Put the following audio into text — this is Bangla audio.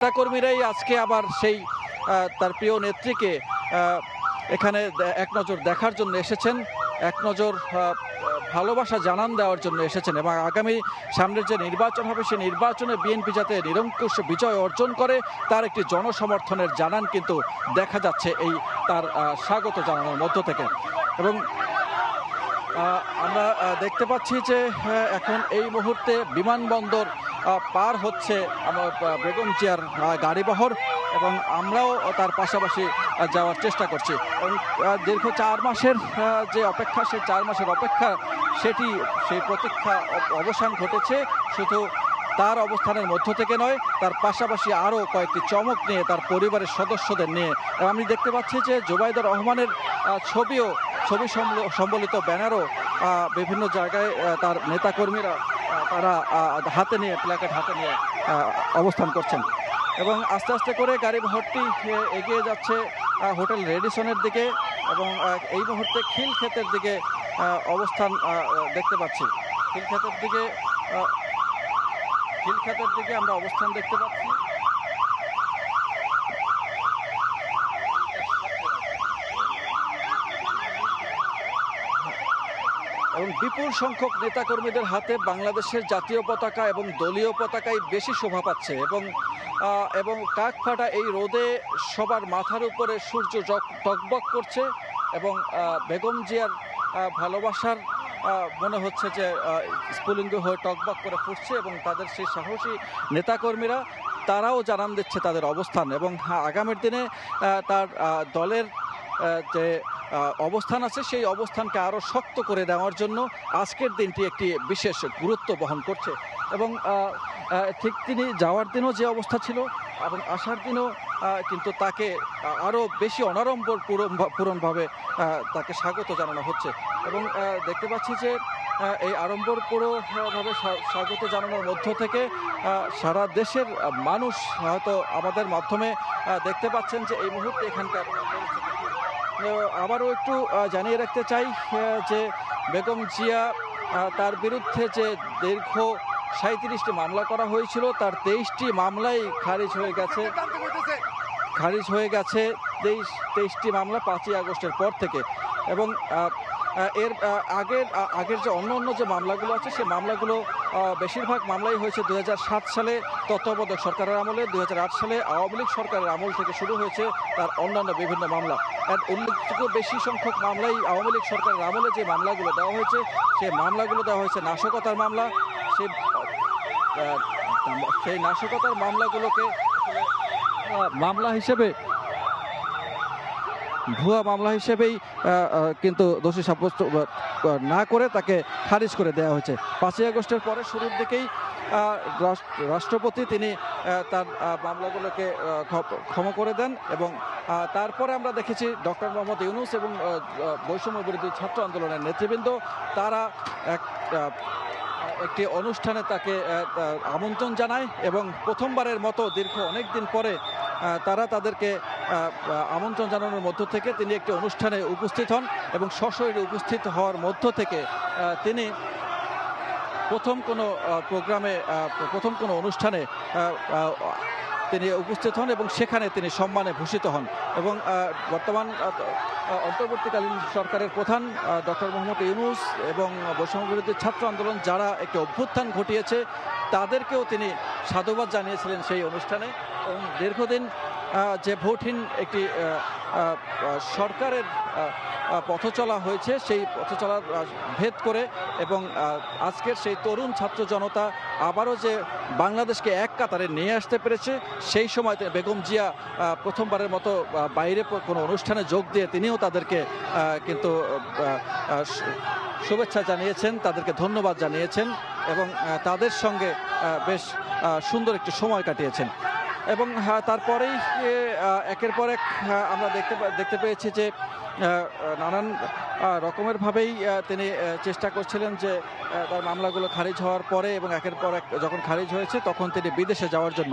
নেতাকর্মীরাই আজকে আবার সেই তার প্রিয় নেত্রীকে এখানে এক নজর দেখার জন্য এসেছেন, এক নজর ভালোবাসা জানান দেওয়ার জন্য এসেছেন এবং আগামী সামনের যে নির্বাচন হবে সেই নির্বাচনে বিএনপি যাতে নিরঙ্কুশ বিজয় অর্জন করে তার একটি জনসমর্থনের জানান কিন্তু দেখা যাচ্ছে এই তার স্বাগত জানানোর মধ্য থেকে। এবং আমরা দেখতে পাচ্ছি যে এখন এই মুহূর্তে বিমানবন্দর পার হচ্ছে আমার বেগম জিয়ার গাড়িবহর এবং আমরাও তার পাশাপাশি যাওয়ার চেষ্টা করছি। এবং দীর্ঘ 4 মাসের যে অপেক্ষা, সেই 4 মাসের অপেক্ষা সেই প্রতীক্ষা অবসান ঘটেছে শুধু তার অবস্থানের মধ্য থেকে নয়, তার পাশাপাশি আরও কয়েকটি চমক নিয়ে তার পরিবারের সদস্যদের নিয়ে। আমি দেখতে পাচ্ছি যে জুবাইদুর রহমানের ছবি সম্বলিত ব্যানারও বিভিন্ন জায়গায় তার নেতাকর্মীরা তারা হাতে নিয়ে প্ল্যাকার্ড হাতে নিয়ে অবস্থান করছেন এবং আস্তে আস্তে করে গাড়িবহরটি এগিয়ে যাচ্ছে হোটেল রেডিসনের দিকে এবং এই মুহূর্তে খিলক্ষেতের দিকে অবস্থান দেখতে পাচ্ছি। খিলক্ষেতের দিকে আমরা অবস্থান দেখতে পাচ্ছি। এবং বিপুল সংখ্যক নেতাকর্মীদের হাতে বাংলাদেশের জাতীয় পতাকা এবং দলীয় পতাকাই বেশি শোভা পাচ্ছে এবং কাকফাটা এই রোদে সবার মাথার উপরে সূর্য টকবক করছে এবং বেগম জিয়ার ভালোবাসার মনে হচ্ছে যে স্ফুলিঙ্গ হয়ে টকবক করে ফুটছে এবং তাদের সেই সাহসী নেতাকর্মীরা তারাও জানান দিচ্ছে তাদের অবস্থান এবং আগামীর দিনে তার দলের যে অবস্থান আছে সেই অবস্থানকে আরও শক্ত করে দেওয়ার জন্য আজকের দিনটি একটি বিশেষ গুরুত্ব বহন করছে। এবং ঠিক তিনি যাওয়ার দিনও যে অবস্থা ছিল এবং আসার দিনও কিন্তু তাকে আরও বেশি অনাড়ম্বর পূরণভাবে তাকে স্বাগত জানানো হচ্ছে এবং দেখতে পাচ্ছি যে এই আড়ম্বরপূর্ণভাবে স্বাগত জানানোর মধ্য থেকে সারা দেশের মানুষ হয়তো আমাদের মাধ্যমে দেখতে পাচ্ছেন যে এই মুহূর্তে এখানকার। আবারও একটু জানিয়ে রাখতে চাই যে বেগম জিয়া তার বিরুদ্ধে যে দীর্ঘ 37টি মামলা করা হয়েছিল তার 23টি মামলাই খারিজ হয়ে গেছে 23টি মামলা 5ই আগস্টের পর থেকে। এবং এর আগের যে অন্য যে মামলাগুলো আছে সেই মামলাগুলো বেশিরভাগ মামলাই হয়েছে 2007 সালে তত্ত্বাবধায়ক সরকারের আমলে, 2008 সালে আওয়ামী লীগ সরকারের আমল থেকে শুরু হয়েছে তার অন্যান্য বিভিন্ন মামলা। উল্লেখযোগ্য বেশি সংখ্যক মামলাই আওয়ামী লীগ সরকারের আমলে যে মামলাগুলো দেওয়া হয়েছে সেই মামলাগুলো দেওয়া হয়েছে নাশকতার মামলা। সেই নাশকতার মামলাগুলোকে ভুয়া মামলা হিসেবেই কিন্তু দোষী সাব্যস্ত না করে তাকে খারিজ করে দেওয়া হয়েছে। 5ই আগস্টের পরে শুরুর দিকেই রাষ্ট্রপতি তিনি তার মামলাগুলোকে ক্ষমা করে দেন এবং তারপরে আমরা দেখেছি ডক্টর মোহাম্মদ ইউনূস এবং বৈষম্য বিরোধী ছাত্র আন্দোলনের নেতৃবৃন্দ তারা একটি অনুষ্ঠানে তাকে আমন্ত্রণ জানায় এবং প্রথমবারের মতো দীর্ঘ অনেক দিন পরে তারা তাদেরকে আমন্ত্রণ জানানোর মধ্য থেকে তিনি একটি অনুষ্ঠানে উপস্থিত হন এবং সশরীরে উপস্থিত হওয়ার মধ্য থেকে তিনি প্রথম কোনো অনুষ্ঠানে তিনি উপস্থিত হন এবং সেখানে তিনি সম্মানে ভূষিত হন এবং বর্তমান অন্তর্বর্তীকালীন সরকারের প্রধান ডক্টর মোহাম্মদ ইউনূস এবং বৈষম্য বিরোধী ছাত্র আন্দোলন যারা একটি অভ্যুত্থান ঘটিয়েছে তাদেরকেও তিনি সাধুবাদ জানিয়েছিলেন সেই অনুষ্ঠানে। এবং দীর্ঘদিন যে ভোটহীন একটি সরকারের পথ চলা হয়েছে সেই পথ চলার ভেদ করে এবং আজকের সেই তরুণ ছাত্র জনতা আবারও যে বাংলাদেশকে এক কাতারে নিয়ে আসতে পেরেছে সেই সময় বেগম জিয়া প্রথমবারের মতো বাইরে কোনো অনুষ্ঠানে যোগ দিয়ে তিনিও তাদেরকে কিন্তু শুভেচ্ছা জানিয়েছেন, তাদেরকে ধন্যবাদ জানিয়েছেন এবং তাদের সঙ্গে বেশ সুন্দর একটি সময় কাটিয়েছেন। এবং তারপরেই একের পর এক আমরা দেখতে পেয়েছি যে নানান রকমেরভাবেই তিনি চেষ্টা করছিলেন যে তার মামলাগুলো খারিজ হওয়ার পরে এবং একের পর এক যখন খারিজ হয়েছে তখন তিনি বিদেশে যাওয়ার জন্য।